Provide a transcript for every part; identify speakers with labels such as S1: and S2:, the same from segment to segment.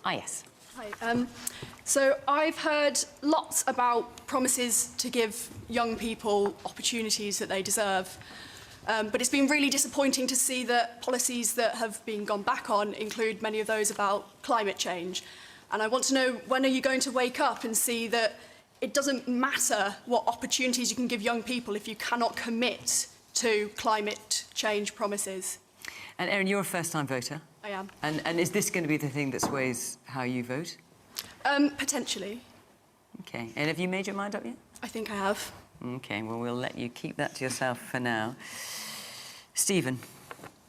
S1: Ah, yes.
S2: Hi. So I've heard lots about promises to give young people opportunities that they deserve. But it's been really disappointing to see that policies that have been gone back on include many of those about climate change. And I want to know, when are you going to wake up and see that it doesn't matter what opportunities you can give young people if you cannot commit to climate change promises?
S1: And Erin, you're a first-time voter.
S2: I am.
S1: And is this going to be the thing that sways how you vote?
S2: Potentially.
S1: OK. And have you made your mind up yet?
S2: I think I have.
S1: OK, well, we'll let you keep that to yourself for now. Stephen,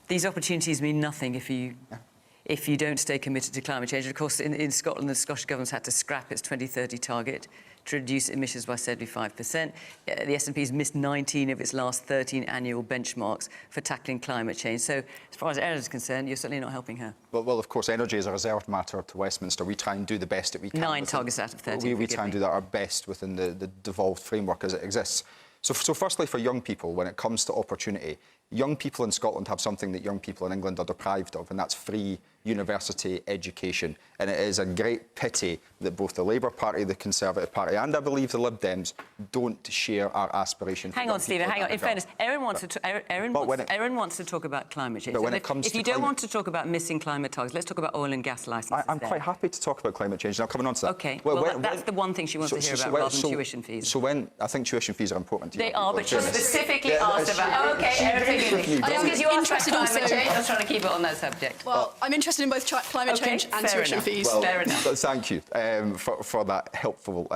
S1: these opportunities mean nothing if you don't stay committed to climate change. Of course, in Scotland, the Scottish Government's had to scrap its 2030 target to reduce emissions by 75%. The SNP's missed 19 of its last 13 annual benchmarks for tackling climate change. So, as far as Erin is concerned, you're certainly not helping her.
S3: Well, of course, energy is a reserved matter to Westminster. We try and do the best that we can.
S1: 9 targets out of 30.
S3: We try and do that our best within the devolved framework as it exists. So firstly, for young people, when it comes to opportunity, young people in Scotland have something that young people in England are deprived of, and that's free university education. And it is a great pity that both the Labour Party, the Conservative Party, and I believe the Lib Dems don't share our aspiration.
S1: Hang on, Stephen, hang on. In fairness, Erin wants to talk about climate change.
S3: But when it comes
S1: if you don't want to talk about missing climate targets, let's talk about oil and gas licences.
S3: I'm quite happy to talk about climate change, and I'm coming on to that.
S1: OK, well, that's the one thing she wants to hear about, rather than tuition fees.
S3: So I think tuition fees are important to you.
S1: They are, but she specifically asked about... OK, Erin, just because you asked about climate change, I was trying to keep it on that subject.
S2: Well, I'm interested in both climate change and tuition fees.
S3: Well,
S1: fair enough.
S3: Thank you for that helpful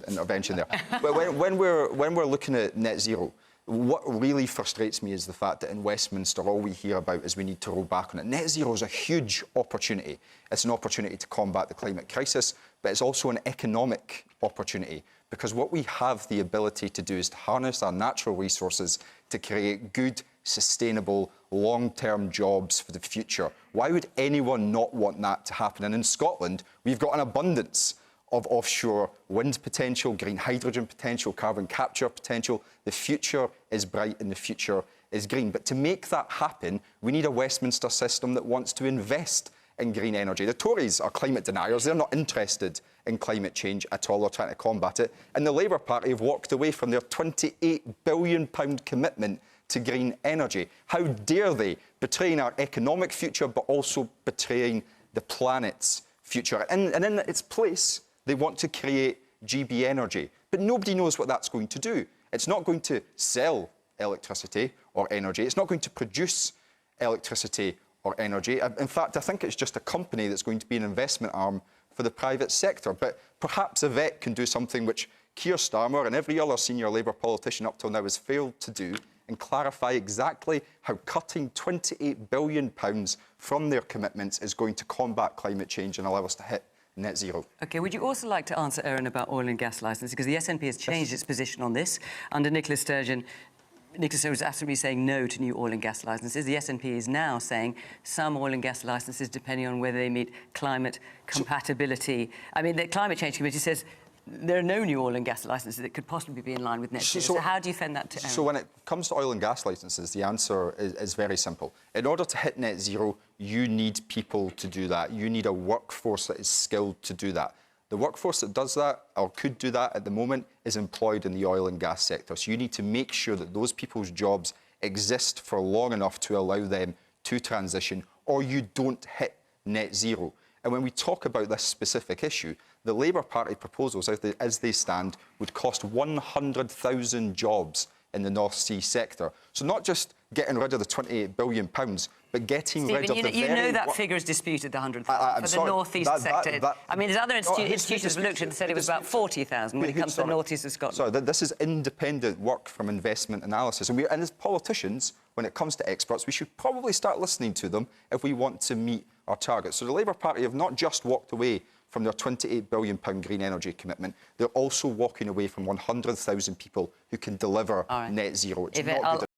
S3: intervention there. But when we're looking at net zero, what really frustrates me is the fact that in Westminster all we hear about is we need to roll back on it. Net zero is a huge opportunity. It's an opportunity to combat the climate crisis, but it's also an economic opportunity, because what we have the ability to do is to harness our natural resources to create good, sustainable, long-term jobs for the future. Why would anyone not want that to happen? And in Scotland, we've got an abundance of offshore wind potential, green hydrogen potential, carbon capture potential. The future is bright and the future is green. But to make that happen, we need a Westminster system that wants to invest in green energy. The Tories are climate deniers. They're not interested in climate change at all. They're trying to combat it. And the Labour Party have walked away from their £28 billion commitment to green energy. How dare they, betraying our economic future, but also betraying the planet's future. And in its place, they want to create GB Energy. But nobody knows what that's going to do. It's not going to sell electricity or energy. It's not going to produce electricity or energy. In fact, I think it's just a company that's going to be an investment arm for the private sector. But perhaps Yvette can do something which Keir Starmer and every other senior Labour politician up till now has failed to do, and clarify exactly how cutting £28 billion from their commitments is going to combat climate change and allow us to hit net zero. OK, would you also like to answer, Erin, about oil and gas licences? Because the SNP has changed its position on this. Under Nicola Sturgeon, was absolutely saying no to new oil and gas licences. The SNP is now saying some oil and gas licences, depending on whether they meet climate compatibility. I mean, the Climate Change Committee says there are no new oil and gas licences that could possibly be in line with net zero. So how do you defend that to Erin? So when it comes to oil and gas licences, the answer is very simple. In order to hit net zero, you need people to do that. You need a workforce that is skilled to do that. The workforce that does that, or could do that at the moment, is employed in the oil and gas sector. So you need to make sure that those people's jobs exist for long enough to allow them to transition, or you don't hit net zero. And when we talk about this specific issue, the Labour Party proposals, as they stand, would cost 100,000 jobs in the North Sea sector. So not just getting rid of the £28 billion, but getting rid of the
S1: you know that figure is disputed, the 100,000, for the North East sector. I mean, there's other institutions have looked and said it was about 40,000 when it comes to the North East of Scotland.
S3: Sorry, this is independent work from investment analysis. And as politicians, when it comes to experts, we should probably start listening to them if we want to meet our targets. So the Labour Party have not just walked away from their £28 billion green energy commitment, they're also walking away from 100,000 people who can deliver net zero. It's not good.